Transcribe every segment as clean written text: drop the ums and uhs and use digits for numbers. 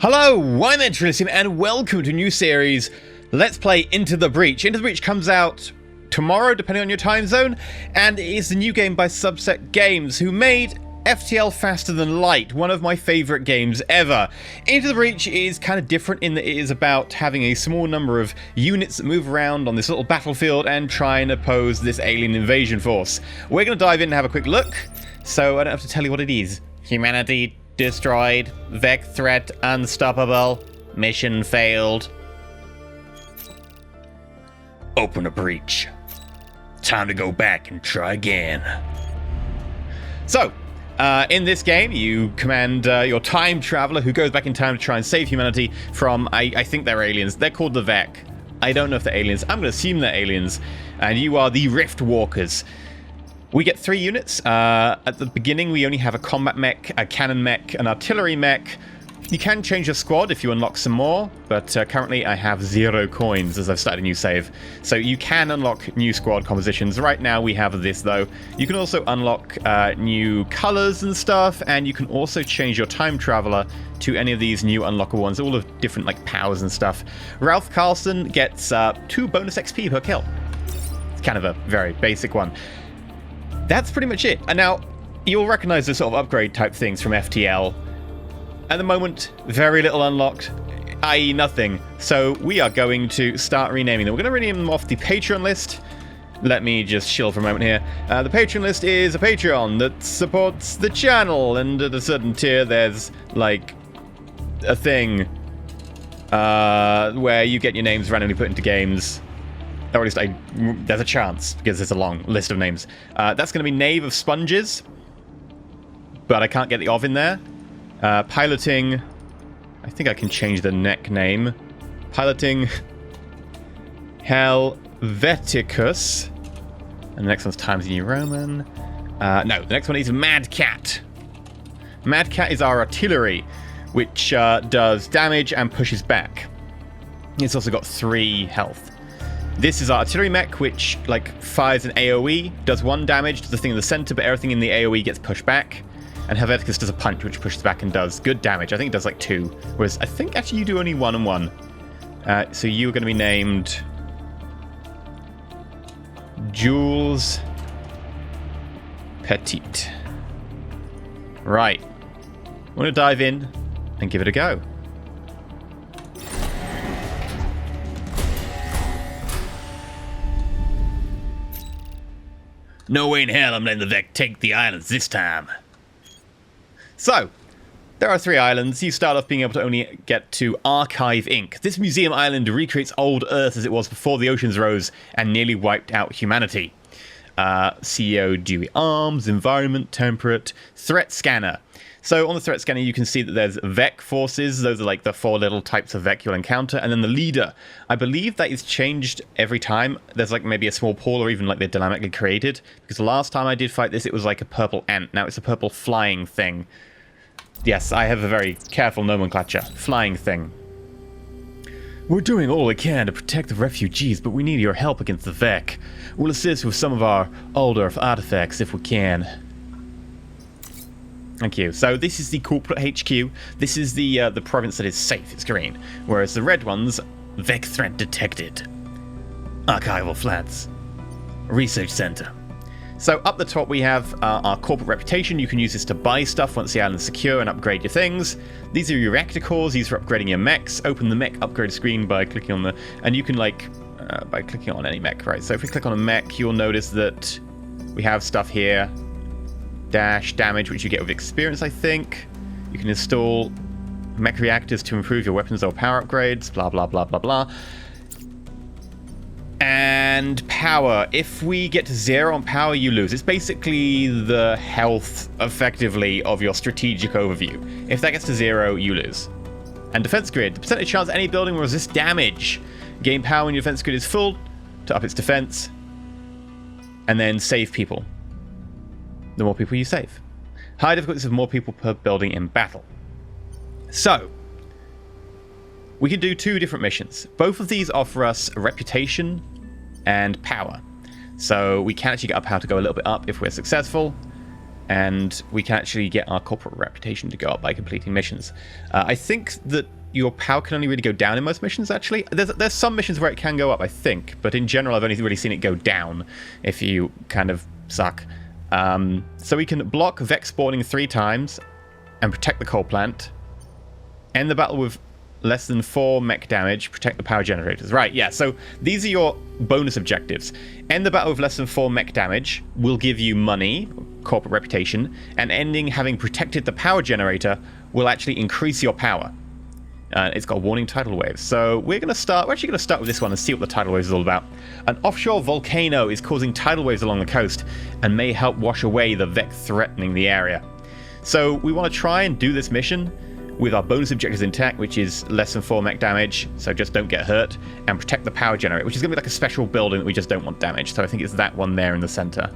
Hello, I'm EnterElysium and welcome to a new series, Let's Play Into the Breach. Into the Breach comes out tomorrow, depending on your time zone, and it is a new game by Subset Games, who made FTL Faster Than Light, one of my favourite games ever. Into the Breach is kind of different in that it is about having a small number of units that move around on this little battlefield and try and oppose this alien invasion force. We're going to dive in and have a quick look, so I don't have to tell you what it is. Humanity destroyed, Vec threat unstoppable, mission failed. Open a breach. Time to go back and try again. So, in this game, you command your time traveler who goes back in time to try and save humanity from, I think they're aliens. They're called the Vec. I don't know if they're aliens. I'm going to assume they're aliens. And you are the Rift Walkers. We get 3 units. At the beginning, we only have a combat mech, a cannon mech, an artillery mech. You can change your squad if you unlock some more, but currently I have 0 coins as I've started a new save. So you can unlock new squad compositions. Right now we have this, though. You can also unlock new colors and stuff, and you can also change your time traveler to any of these new unlockable ones, all of different like powers and stuff. Ralph Carlson gets 2 bonus XP per kill. It's kind of a very basic one. That's pretty much it. And now, you'll recognize the sort of upgrade type things from FTL. At the moment, very little unlocked, i.e. nothing. So we are going to start renaming them. We're going to rename them off the Patreon list. Let me just chill for a moment here. The Patreon list is a Patreon that supports the channel, and at a certain tier there's, like, a thing where you get your names randomly put into games. Or at least there's a chance, because there's a long list of names. That's going to be Knave of Sponges, but I can't get the of in there. Piloting, I think I can change the neck name. Piloting Helveticus. And the next one's Times New Roman. No, the next one is Mad Cat. Mad Cat is our artillery, which does damage and pushes back. It's also got 3 health. This is our artillery mech, which like fires an AoE, does 1 damage to the thing in the center, but everything in the AoE gets pushed back. And Helveticus does a punch, which pushes back and does good damage. I think it does like 2, whereas I think actually you do only 1 and 1. So you're going to be named Jules Petit. Right. I'm going to dive in and give it a go. No way in hell I'm letting the Vec take the islands this time. So, there are 3 islands. You start off being able to only get to Archive Inc. This museum island recreates old Earth as it was before the oceans rose and nearly wiped out humanity. CEO Dewey Arms, Environment, Temperate, Threat Scanner. So on the threat scanner, you can see that there's Vec forces. Those are like the 4 little types of Vec you'll encounter. And then the leader. I believe that is changed every time. There's like maybe a small pool, or even like they're dynamically created. Because the last time I did fight this, it was like a purple ant. Now it's a purple flying thing. Yes, I have a very careful nomenclature. Flying thing. We're doing all we can to protect the refugees, but we need your help against the Vec. We'll assist with some of our older artifacts if we can. Thank you. So this is the corporate HQ. This is the province that is safe. It's green. Whereas the red ones, Vec threat detected. Archival flats. Research center. So up the top we have our corporate reputation. You can use this to buy stuff once the island's secure and upgrade your things. These are your reactor cores. These are for upgrading your mechs. Open the mech upgrade screen by clicking on the... And you can like... by clicking on any mech, right? So if we click on a mech, you'll notice that we have stuff here. Dash damage, which you get with experience, I think. You can install mech reactors to improve your weapons or power upgrades, blah, blah, blah, blah, blah. And power. If we get to 0 on power, you lose. It's basically the health, effectively, of your strategic overview. If that gets to 0, you lose. And defense grid. The percentage chance any building will resist damage. Gain power when your defense grid is full to up its defense. And then save people. The more people you save. High difficulties of more people per building in battle. So, we can do 2 different missions. Both of these offer us reputation and power. So we can actually get our power to go a little bit up if we're successful. and we can actually get our corporate reputation to go up by completing missions. I think that your power can only really go down in most missions, actually. There's some missions where it can go up, I think, but in general I've only really seen it go down if you kind of suck. So we can block Vex spawning 3 times and protect the coal plant. End the battle with less than 4 mech damage, protect the power generators. Right, yeah, so these are your bonus objectives. End the battle with less than 4 mech damage will give you money, corporate reputation, and ending having protected the power generator will actually increase your power. It's got warning tidal waves. So we're actually going to start with this one and see what the tidal waves is all about. An offshore volcano is causing tidal waves along the coast and may help wash away the Vex threatening the area. So we want to try and do this mission with our bonus objectives intact, which is less than 4 mech damage, so just don't get hurt, and protect the power generator, which is going to be like a special building that we just don't want damaged. So I think it's that one there in the center.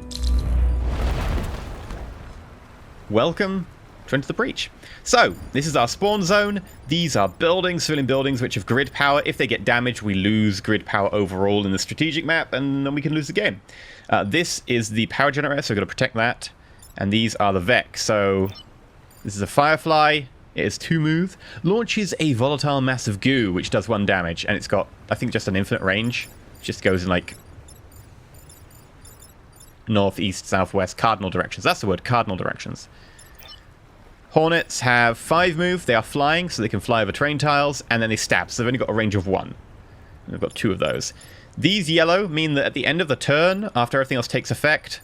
Welcome to Enter the Breach. So, this is our spawn zone. These are buildings, civilian buildings, which have grid power. If they get damaged, we lose grid power overall in the strategic map, and then we can lose the game. This is the power generator, so we're going to protect that. And these are the Vex. So, this is a Firefly. It is 2 move. Launches a volatile mass of goo, which does 1 damage. And it's got, I think, just an infinite range. It just goes in, like, north, east, southwest, cardinal directions. That's the word, cardinal directions. Hornets have 5 move. They are flying, so they can fly over train tiles. And then they stab, so they've only got a range of 1. And we've got 2 of those. These yellow mean that at the end of the turn, after everything else takes effect,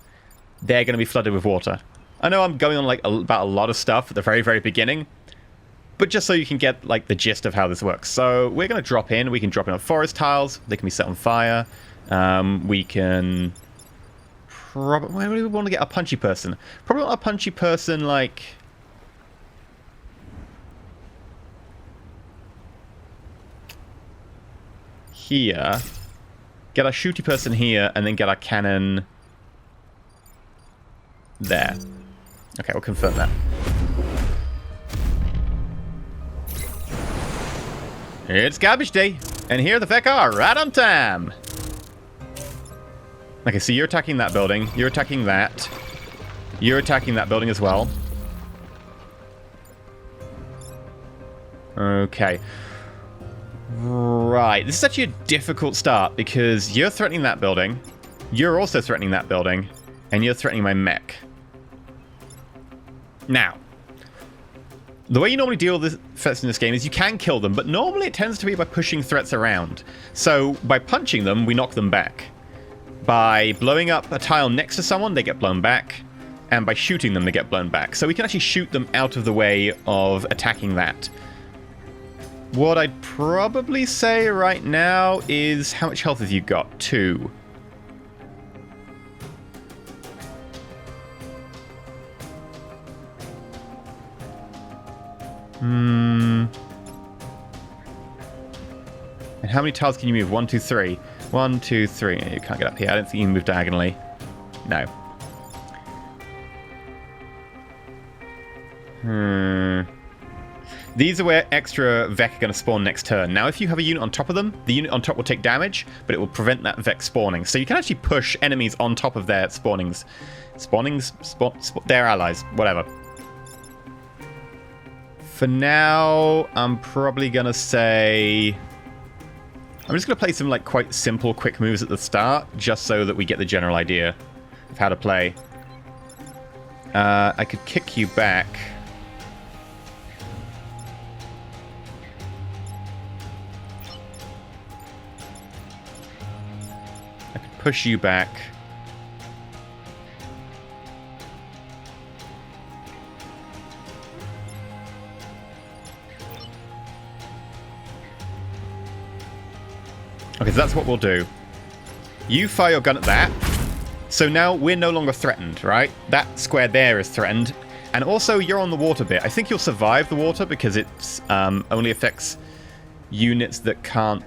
they're going to be flooded with water. I know I'm going on like about a lot of stuff at the very, very beginning, but just so you can get like the gist of how this works. So we're going to drop in. We can drop in on forest tiles. They can be set on fire. We can probably... Where do we want to get a punchy person? Probably want a punchy person like... here. Get our shooty person here, and then get our cannon... there. Okay, we'll confirm that. It's garbage day, and here the Vex are, right on time. Okay, so you're attacking that building. You're attacking that. You're attacking that building as well. Okay. Right. This is actually a difficult start because you're threatening that building. You're also threatening that building. And you're threatening my mech. Now, the way you normally deal with threats in this game is you can kill them, but normally it tends to be by pushing threats around. So by punching them, we knock them back. By blowing up a tile next to someone, they get blown back. And by shooting them, they get blown back. So we can actually shoot them out of the way of attacking that. What I'd probably say right now is, how much health have you got? 2. And how many tiles can you move? 1, 2, 3. 1, 2, 3. You can't get up here. I don't think you can move diagonally. No. These are where extra Vex are going to spawn next turn. Now, if you have a unit on top of them, the unit on top will take damage, but it will prevent that Vex spawning. So you can actually push enemies on top of their spawnings. Their allies. Whatever. For now, I'm probably going to say... I'm just going to play some like quite simple, quick moves at the start, just so that we get the general idea of how to play. I could kick you back. I could push you back. Okay, so that's what we'll do. You fire your gun at that. So now we're no longer threatened, right? That square there is threatened. And also, you're on the water bit. I think you'll survive the water because it only affects units that can't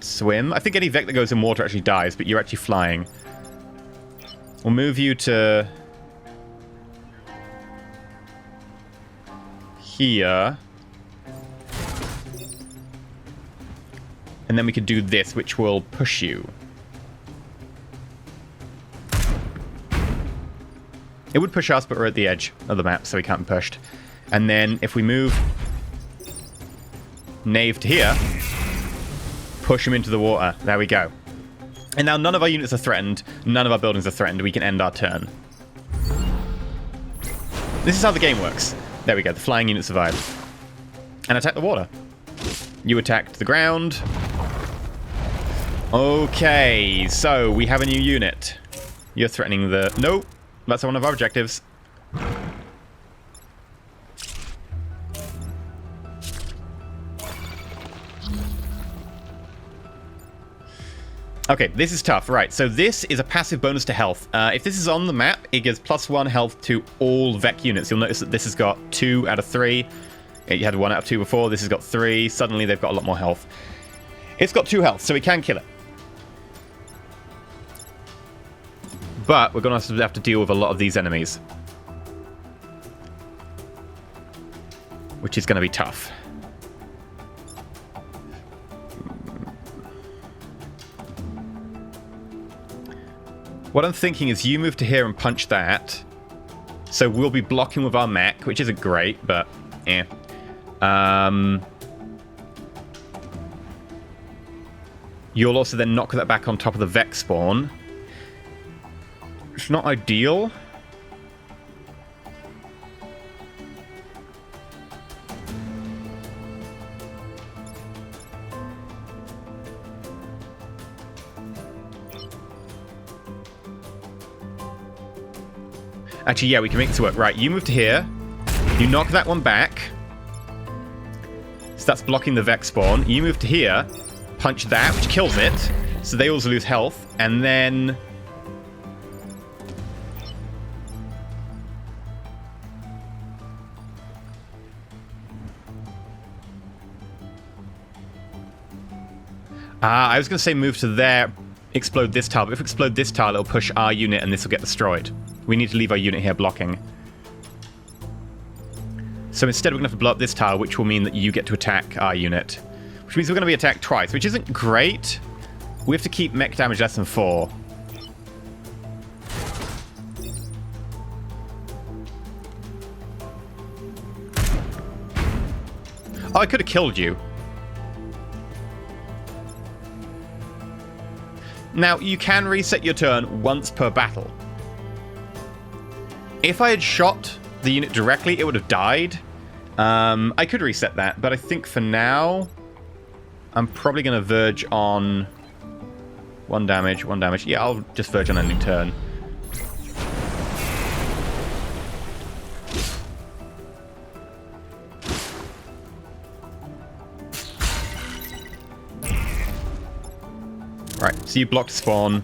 swim. I think any Vex that goes in water actually dies, but you're actually flying. We'll move you to... here. And then we could do this, which will push you. It would push us, but we're at the edge of the map, so we can't be pushed. And then if we move Nave to here, push him into the water. There we go. And now none of our units are threatened. None of our buildings are threatened. We can end our turn. This is how the game works. There we go. The flying unit survived. And attack the water. You attacked the ground. Okay, so we have a new unit. You're threatening the... Nope. That's one of our objectives. Okay, this is tough. Right, so this is a passive bonus to health. If this is on the map, it gives +1 health to all Vec units. You'll notice that this has got 2 out of 3. You had 1 out of 2 before. This has got 3. Suddenly, they've got a lot more health. It's got 2 health, so we can kill it. But we're going to have to deal with a lot of these enemies, which is going to be tough. What I'm thinking is you move to here and punch that. So we'll be blocking with our mech, which isn't great, but eh. You'll also then knock that back on top of the Vex spawn. It's not ideal. Actually, yeah, we can make this work. Right, you move to here. You knock that one back. So that's blocking the Vex spawn. You move to here. Punch that, which kills it. So they also lose health. And then... I was going to say move to there, explode this tile, but if we explode this tile, it'll push our unit and this will get destroyed. We need to leave our unit here blocking. So instead, we're going to have to blow up this tile, which will mean that you get to attack our unit. Which means we're going to be attacked twice, which isn't great. We have to keep mech damage less than 4. Oh, I could have killed you. Now, you can reset your turn once per battle. If I had shot the unit directly, it would have died. I could reset that, but I think for now, I'm probably going to verge on 1 damage, 1 damage. Yeah, I'll just verge on ending turn. Right, so you blocked spawn.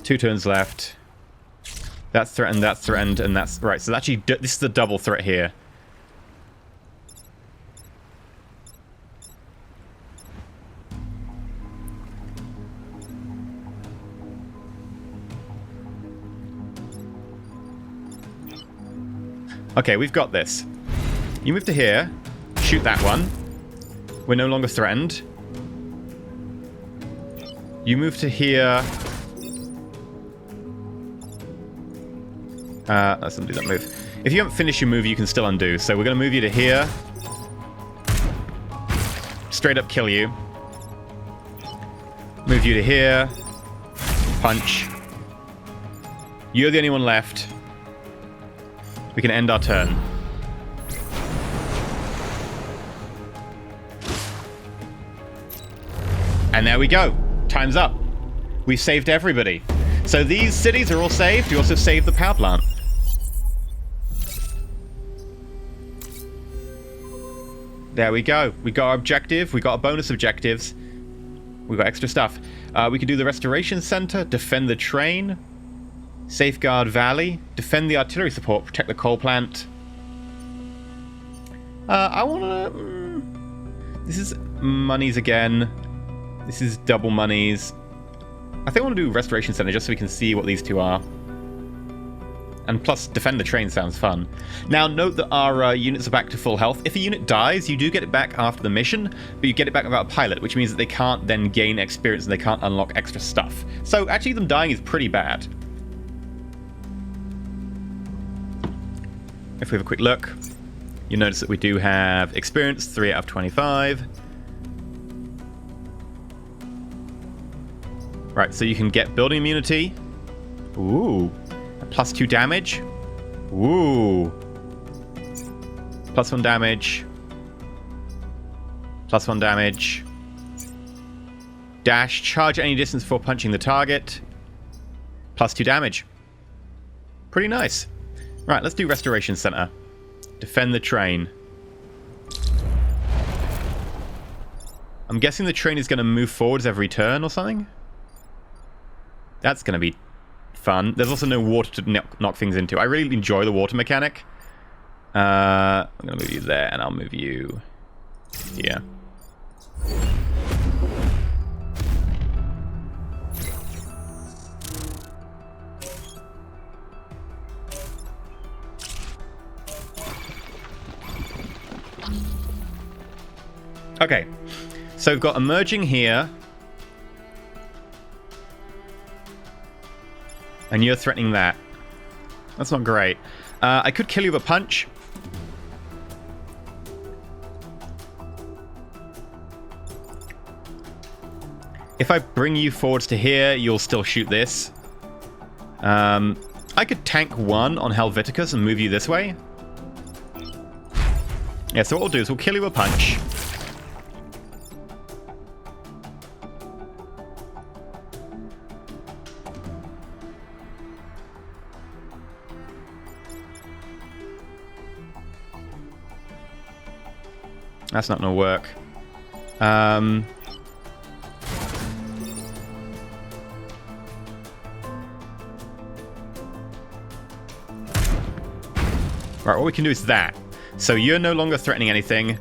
2 turns left. That's threatened, and that's... Right, so actually, this is the double threat here. Okay, we've got this. You move to here. Shoot that one. We're no longer threatened. You move to here. Let's undo that move. If you haven't finished your move, you can still undo. So we're going to move you to here. Straight up kill you. Move you to here. Punch. You're the only one left. We can end our turn. And there we go. Time's up. We saved everybody. So these cities are all saved. You also saved the power plant. There we go. We got our objective. We got our bonus objectives. We got extra stuff. We could do the restoration center, defend the train, safeguard valley, defend the artillery support, protect the coal plant. I want to... This is monies again. This is double monies. I think I want to do restoration center just so we can see what these two are. And plus, defend the train sounds fun. Now, note that our units are back to full health. If a unit dies, you do get it back after the mission, but you get it back without a pilot, which means that they can't then gain experience and they can't unlock extra stuff. So, actually, them dying is pretty bad. if we have a quick look, you notice that we do have experience, 3 out of 25. Right, so you can get building immunity. Ooh. +2 damage. Ooh. +1 damage. +1 damage. Dash, charge any distance before punching the target. +2 damage. Pretty nice. Right, let's do Restoration Center. Defend the train. I'm guessing the train is going to move forwards every turn or something? That's going to be fun. There's also no water to knock things into. I really enjoy the water mechanic. I'm going to move you there, and I'll move you here. Okay, so we've got emerging here. And you're threatening that. That's not great. I could kill you with a punch. If I bring you forwards to here, you'll still shoot this. I could tank 1 on Helveticus and move you this way. Yeah, so what we'll do is we'll kill you with a punch. That's not going to work. Right, what we can do is that. So you're no longer threatening anything,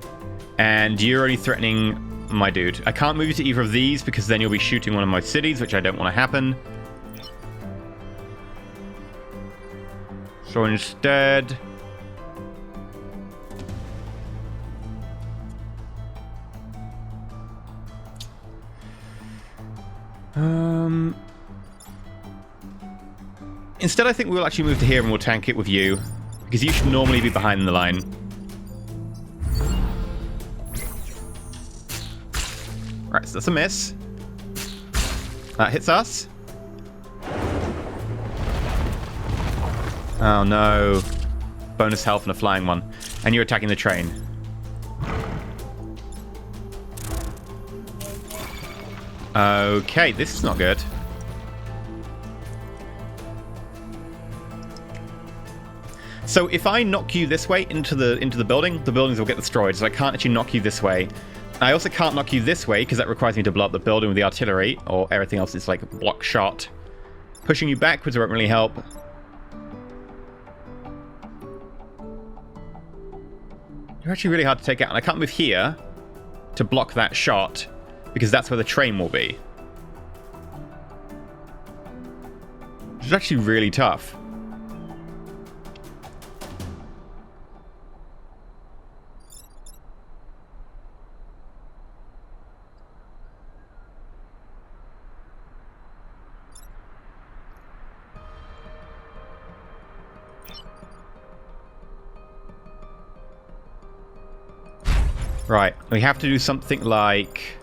and you're only threatening my dude. I can't move you to either of these, because then you'll be shooting one of my cities, which I don't want to happen. So instead... Instead, I think we'll actually move to here and we'll tank it with you, because you should normally be behind the line. Right, so that's a miss. That hits us. Oh no. Bonus health and a flying one. And you're attacking the train. Okay, this is not good. So if I knock you this way into the buildings will get destroyed, so I can't actually knock you this way. I also can't knock you this way, because that requires me to blow up the building with the artillery, or everything else is like a block shot. Pushing you backwards won't really help. You're actually really hard to take out, and I can't move here to block that shot, because that's where the train will be. Which is actually really tough. Right, we have to do something like...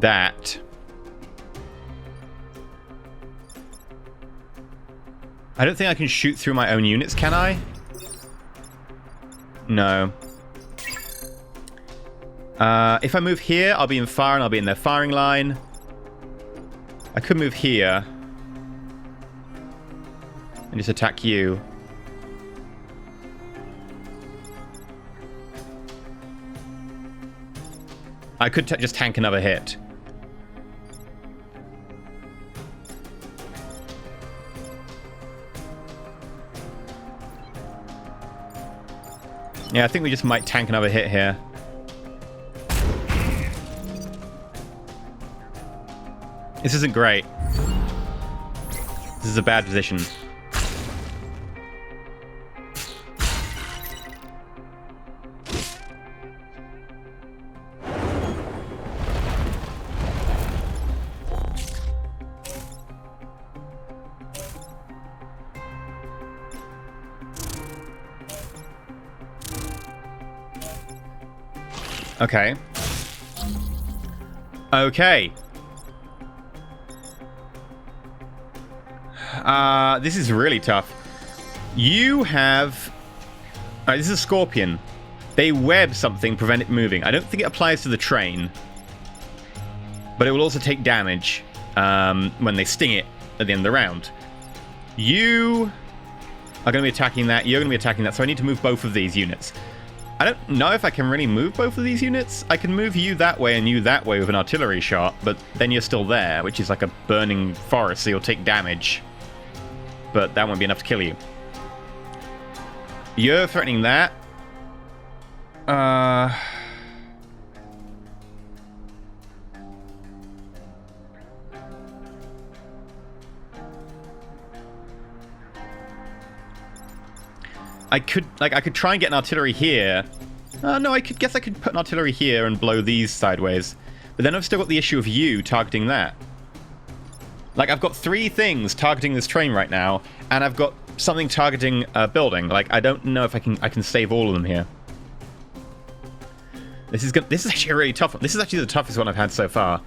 that. I don't think I can shoot through my own units, can I? No. If I move here, I'll be in fire and I'll be in their firing line. I could move here and just attack you. I could just tank another hit. Yeah, I think we just might tank another hit here. This isn't great. This is a bad position. Okay. Okay. This is really tough. You have... Alright, this is a scorpion. They web something, prevent it moving. I don't think it applies to the train. But it will also take damage when they sting it at the end of the round. You are going to be attacking that. You're going to be attacking that. So I need to move both of these units. I don't know if I can really move both of these units. I can move you that way and you that way with an artillery shot. But then you're still there, which is like a burning forest. So you'll take damage. But that won't be enough to kill you. You're threatening that. I could try and get an artillery here. No, I guess I could put an artillery here and blow these sideways. But then I've still got the issue of you targeting that. Like, I've got 3 things targeting this train right now, and I've got something targeting a building. Like, I don't know if I can save all of them here. This is actually a really tough one. This is actually the toughest one I've had so far.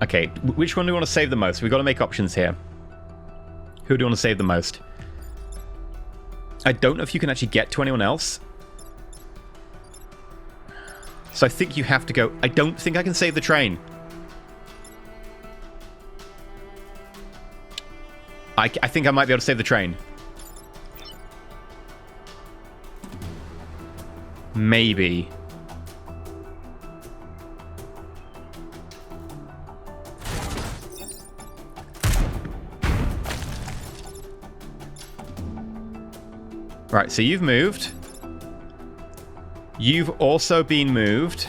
Okay, which one do we want to save the most? We've got to make options here. Who do you want to save the most? I don't know if you can actually get to anyone else. So I think you have to go... I don't think I can save the train. I think I might be able to save the train. Maybe. Right, so you've moved. You've also been moved.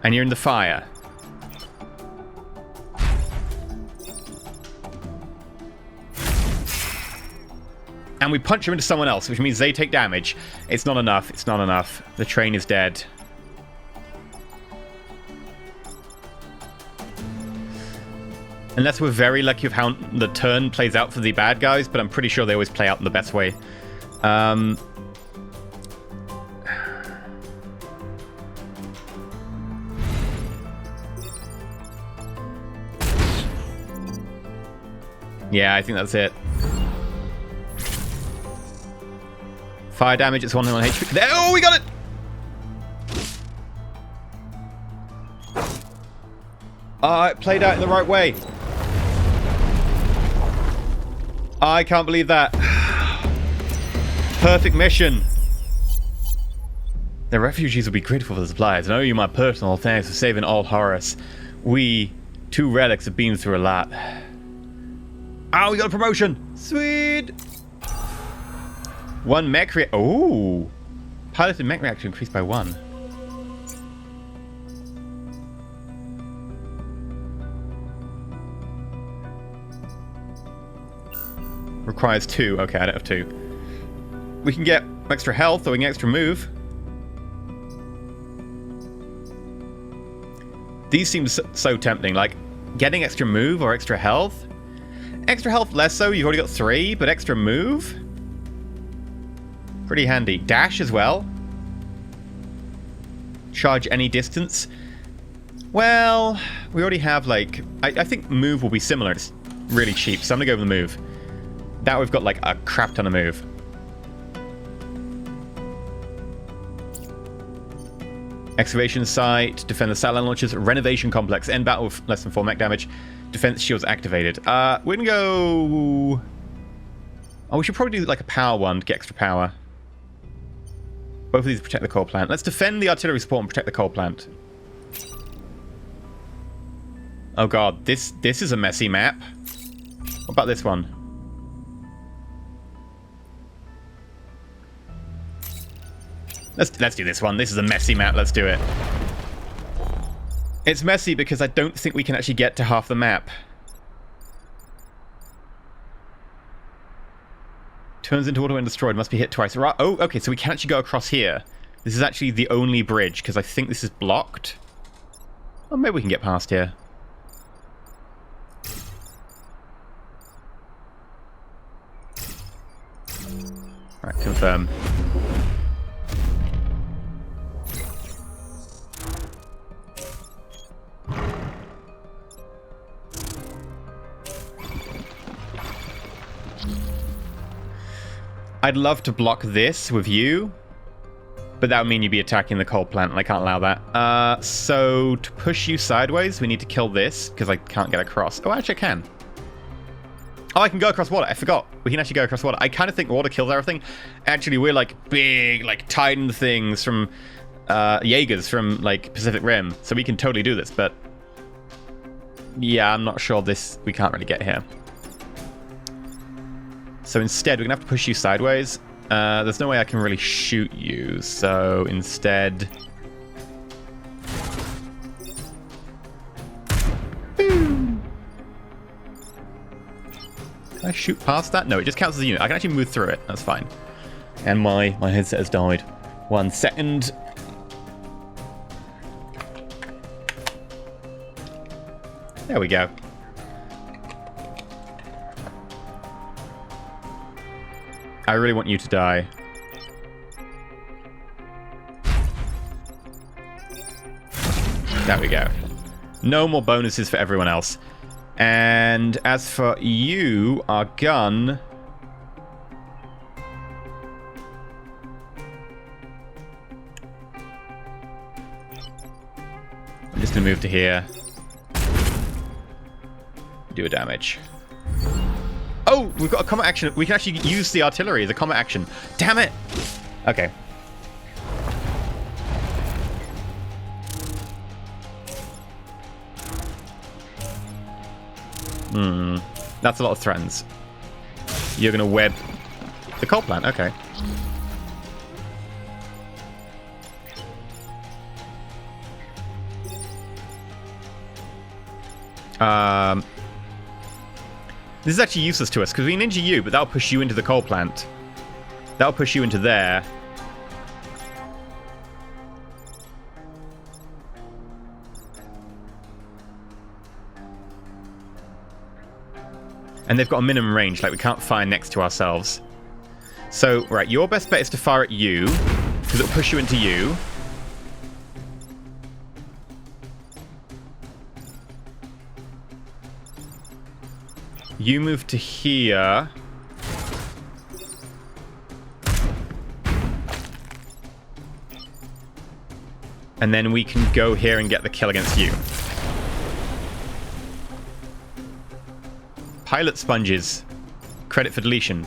And you're in the fire. And we punch them into someone else, which means they take damage. It's not enough. It's not enough. The train is dead. Unless we're very lucky with how the turn plays out for the bad guys, but I'm pretty sure they always play out in the best way. Yeah, I think that's it. Fire damage, it's 1 HP. There, oh, we got it! It played out in the right way. I can't believe that. Perfect mission. The refugees will be grateful for the supplies. I owe you my personal thanks for saving old Horace. We, 2 relics, have been through a lot. Oh, we got a promotion. Sweet. 1 mech reaction. Oh. Piloted mech reaction increased by 1. Requires 2. Okay, I don't have 2. We can get extra health or we can get extra move. These seem so tempting. Like, getting extra move or extra health. Extra health less so. You've already got 3, but extra move? Pretty handy. Dash as well. Charge any distance. Well, we already have, like... I think move will be similar. It's really cheap, so I'm going to go with the move. That we've got, like, a crap ton of move. Excavation site, defend the satellite launchers, renovation complex, end battle with less than 4 mech damage, defense shields activated. We're gonna go... Oh, we should probably do like a power one to get extra power. Both of these protect the coal plant. Let's defend the artillery support and protect the coal plant. Oh god, this is a messy map. What about this one? Let's do this one. This is a messy map. Let's do it. It's messy because I don't think we can actually get to half the map. Turns into water when destroyed. Must be hit twice. Right. Oh, okay. So we can actually go across here. This is actually the only bridge, because I think this is blocked. Oh, maybe we can get past here. Alright, confirm. I'd love to block this with you, but that would mean you'd be attacking the coal plant, and I can't allow that. So to push you sideways, we need to kill this, because I can't get across. Oh, actually I can. Oh, I can go across water. I forgot. We can actually go across water. I kind of think water kills everything. Actually, we're like big, like Titan things from Jaegers from like Pacific Rim, so we can totally do this, but yeah, I'm not sure this, we can't really get here. So instead, we're going to have to push you sideways. There's no way I can really shoot you, so instead... Boom! Can I shoot past that? No, it just counts as a unit. I can actually move through it. That's fine. And my headset has died. 1 second. There we go. I really want you to die. There we go. No more bonuses for everyone else. And as for you, our gun... I'm just going to move to here. Do a damage. Oh, we've got a combat action. We can actually use the artillery as a combat action. Damn it! Okay. That's a lot of threatens. You're going to web the coal plant. Okay. This is actually useless to us, because we ninja you, but that'll push you into the coal plant. That'll push you into there. And they've got a minimum range, like we can't fire next to ourselves. So, right, your best bet is to fire at you, because it'll push you into you. You move to here. And then we can go here and get the kill against you. Pilot sponges. Credit for deletion.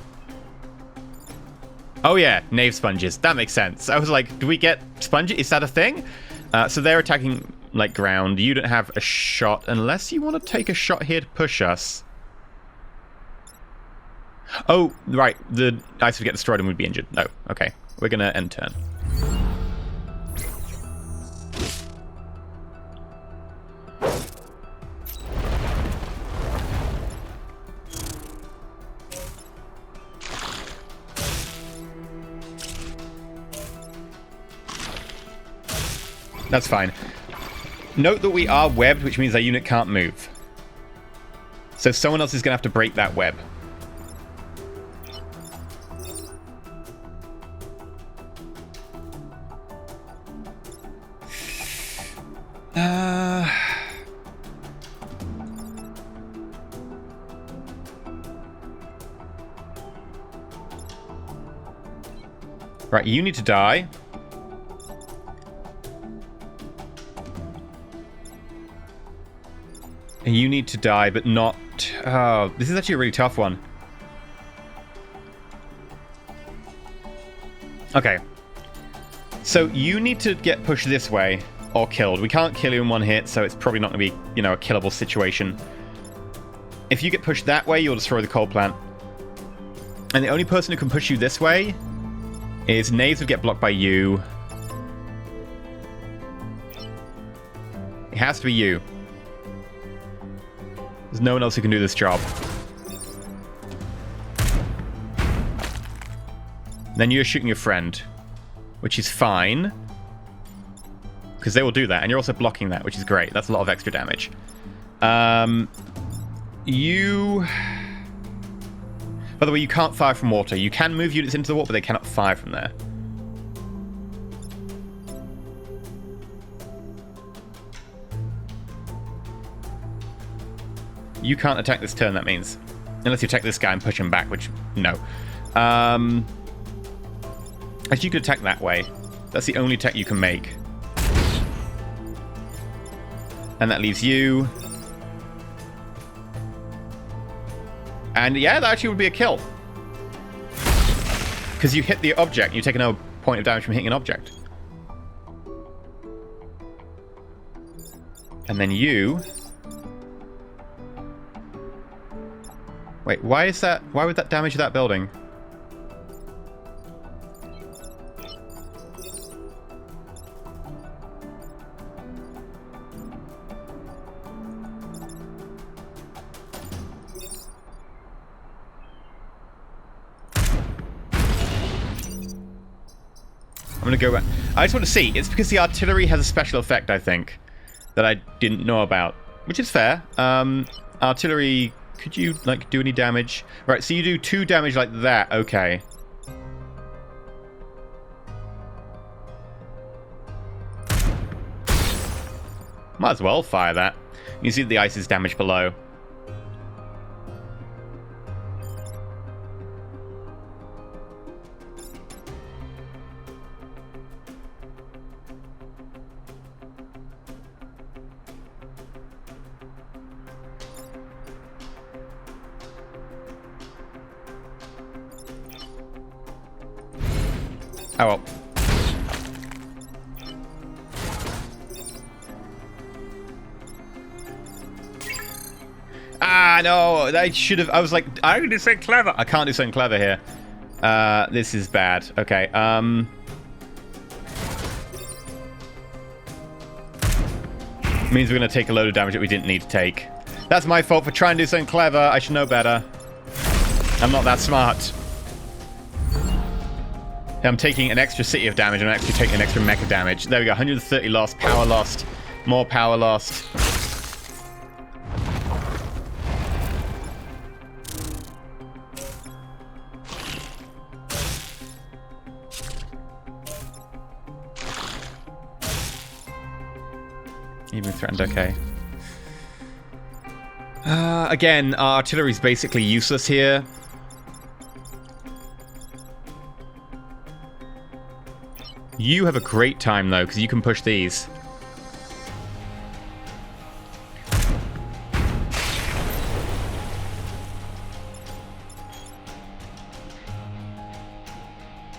Oh yeah, Knave sponges. That makes sense. I was like, do we get sponges? Is that a thing? So they're attacking like ground. You don't have a shot unless you want to take a shot here to push us. Oh, right. The ice would get destroyed and we'd be injured. No. Okay. We're going to end turn. That's fine. Note that we are webbed, which means our unit can't move. So someone else is going to have to break that web. Right, you need to die. And you need to die, but not... Oh, this is actually a really tough one. Okay. So you need to get pushed this way or killed. We can't kill you in one hit, so it's probably not going to be, you know, a killable situation. If you get pushed that way, you'll destroy the coal plant. And the only person who can push you this way is Knaves would get blocked by you. It has to be you. There's no one else who can do this job. Then you're shooting your friend, which is fine. Because they will do that. And you're also blocking that, which is great. That's a lot of extra damage. You... By the way, you can't fire from water. You can move units into the water, but they cannot fire from there. You can't attack this turn, that means. Unless you attack this guy and push him back, which, no. Actually, you could attack that way. That's the only attack you can make. And that leaves you. And yeah, that actually would be a kill. Because you hit the object, you take another point of damage from hitting an object. And then you... Wait, why is that? Why would that damage that building? I'm gonna go back. I just want to see. It's because the artillery has a special effect, I think, that I didn't know about, which is fair. Artillery. Could you, like, do any damage? Right, so you do 2 damage like that. Okay. Might as well fire that. You can see that the ice is damaged below. Oh well. Ah, no, I should have. I was like, I can do something clever. I can't do something clever here. This is bad. Okay. Means we're going to take a load of damage that we didn't need to take. That's my fault for trying to do something clever. I should know better. I'm not that smart. I'm taking an extra city of damage, and I'm actually taking an extra mech of damage. There we go, 130 lost, power lost, more power lost. Even threatened, okay. Again, our artillery's basically useless here. You have a great time, though, because you can push these.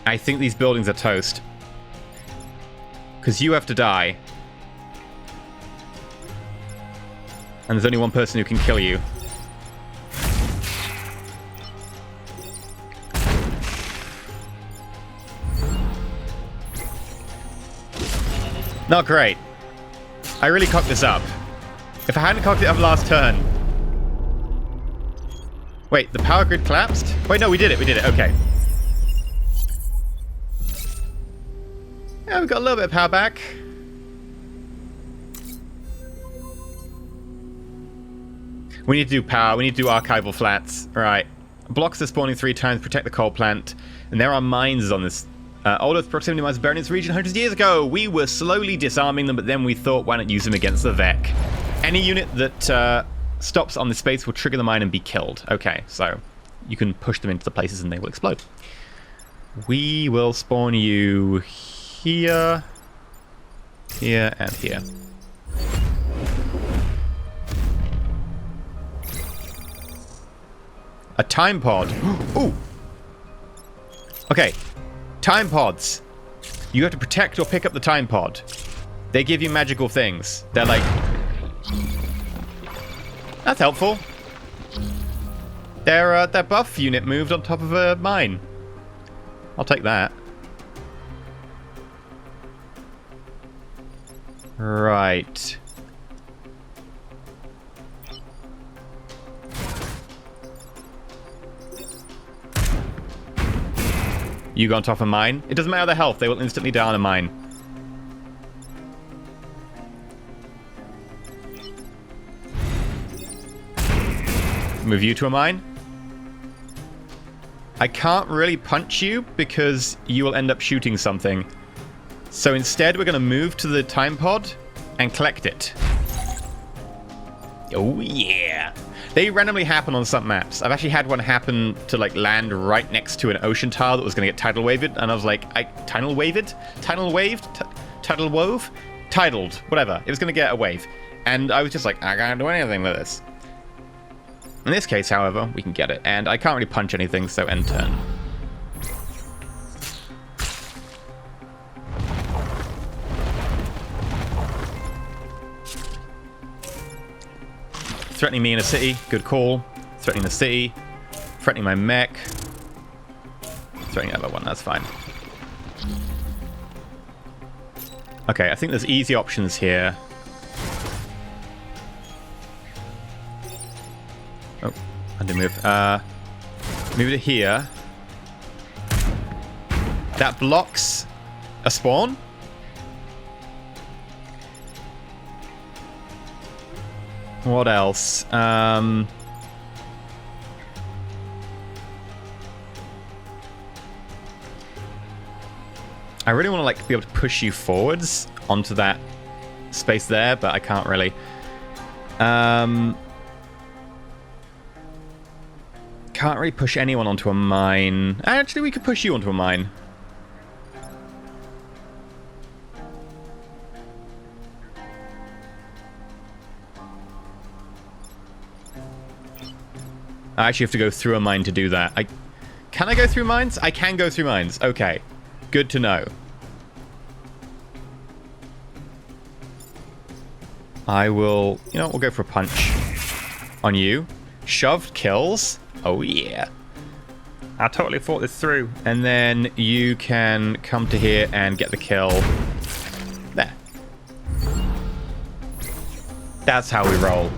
I think these buildings are toast. Because you have to die. And there's only one person who can kill you. Not great. I really cocked this up. If I hadn't cocked it up last turn... Wait, the power grid collapsed? Wait, no, we did it, okay. Yeah, we got a little bit of power back. We need to do power, we need to do archival flats. Right. Blocks are spawning 3 times, protect the coal plant. And there are mines on this... Old Earth proximity mines buried in this region hundreds of years ago. We were slowly disarming them, but then we thought, why not use them against the Vec? Any unit that stops on this space will trigger the mine and be killed. Okay, so you can push them into the places and they will explode. We will spawn you here, here, and here. A time pod. Ooh. Okay. Time pods. You have to protect or pick up the time pod. They give you magical things. They're like... That's helpful. Their buff unit moved on top of a mine. I'll take that. Right. You go on top of mine. It doesn't matter their health. They will instantly die on a mine. Move you to a mine. I can't really punch you because you will end up shooting something. So instead, we're going to move to the time pod and collect it. Oh, yeah. They randomly happen on some maps. I've actually had one happen to, like, land right next to an ocean tile that was going to get tidal waved. And I was like, tidal waved? Tidal waved? Tidal wove? Tidaled. Whatever. It was going to get a wave. And I was just like, I can't do anything with this. In this case, however, we can get it. And I can't really punch anything, so end turn. Threatening me in a city. Good call. Threatening the city. Threatening my mech. Threatening the other one. That's fine. Okay, I think there's easy options here. Oh, I did move. Move it here. That blocks a spawn. What else? I really want to like be able to push you forwards onto that space there, but I can't really. Can't really push anyone onto a mine. Actually, we could push you onto a mine. I actually have to go through a mine to do that. Can I go through mines? I can go through mines. Okay. Good to know. I will... You know what? We'll go for a punch on you. Shoved kills. Oh, yeah. I totally thought this through. And then you can come to here and get the kill. There. That's how we roll.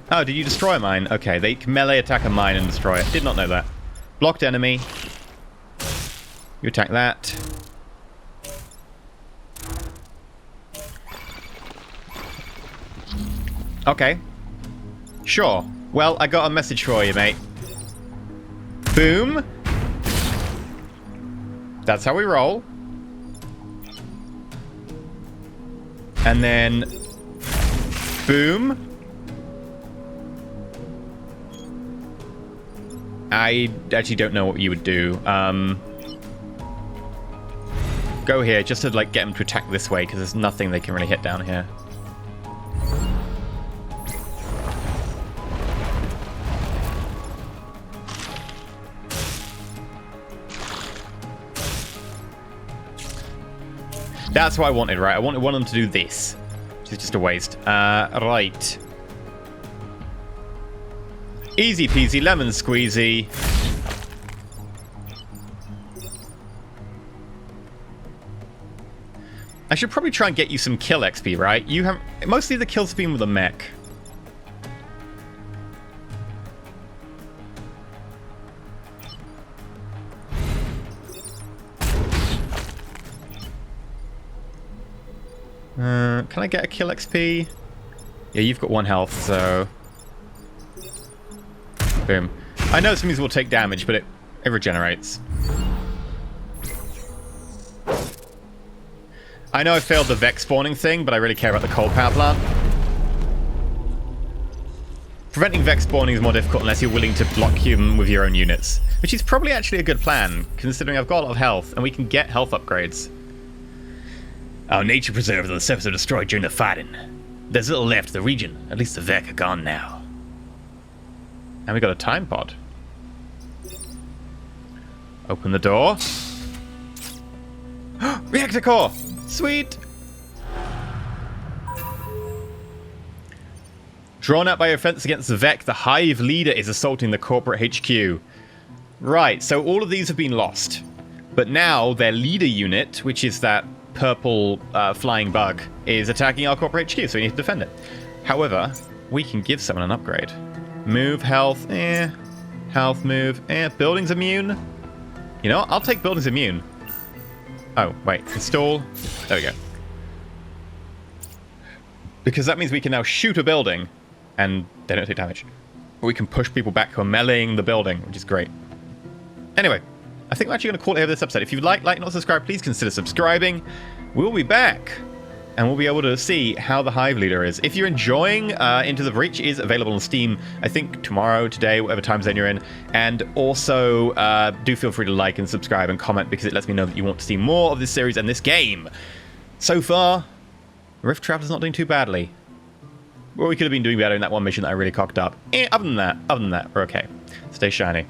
Oh, did you destroy a mine? Okay, they can melee attack a mine and destroy it. Did not know that. Blocked enemy. You attack that. Okay. Sure. Well, I got a message for you, mate. Boom. That's how we roll. And then... Boom. I actually don't know what you would do. Go here, just to like get them to attack this way, because there's nothing they can really hit down here. That's what I wanted, right? I wanted one of them to do this, which is just a waste. Right. Easy peasy, lemon squeezy. I should probably try and get you some kill XP, right? You have mostly the kills have been with a mech. Can I get a kill XP? Yeah, you've got 1 health, so... Boom. I know some of these will take damage, but it regenerates. I know I failed the Vex spawning thing, but I really care about the coal power plant. Preventing Vex spawning is more difficult unless you're willing to block them with your own units. Which is probably actually a good plan, considering I've got a lot of health, and we can get health upgrades. Our nature preserves on the surface are destroyed during the fighting. There's little left of the region. At least the Vex are gone now. And we got a time pod. Open the door. Reactor core! Sweet! Drawn out by offense against the Vex, the hive leader is assaulting the corporate HQ. Right, so all of these have been lost. But now their leader unit, which is that purple flying bug, is attacking our corporate HQ, so we need to defend it. However, we can give someone an upgrade. Move, health, Health, move, Building's immune. You know what? I'll take buildings immune. Oh, wait. Install. There we go. Because that means we can now shoot a building and they don't take damage. Or we can push people back who are meleeing the building, which is great. Anyway, I think we're actually going to call it here this episode. If you'd like, not subscribe, please consider subscribing. We'll be back. And we'll be able to see how the Hive Leader is. If you're enjoying Into the Breach, is available on Steam, I think tomorrow, today, whatever time zone you're in. And also, do feel free to like and subscribe and comment because it lets me know that you want to see more of this series and this game. So far, Rift Traveler's not doing too badly. Well, we could have been doing better in that one mission that I really cocked up. Other than that, we're okay. Stay shiny.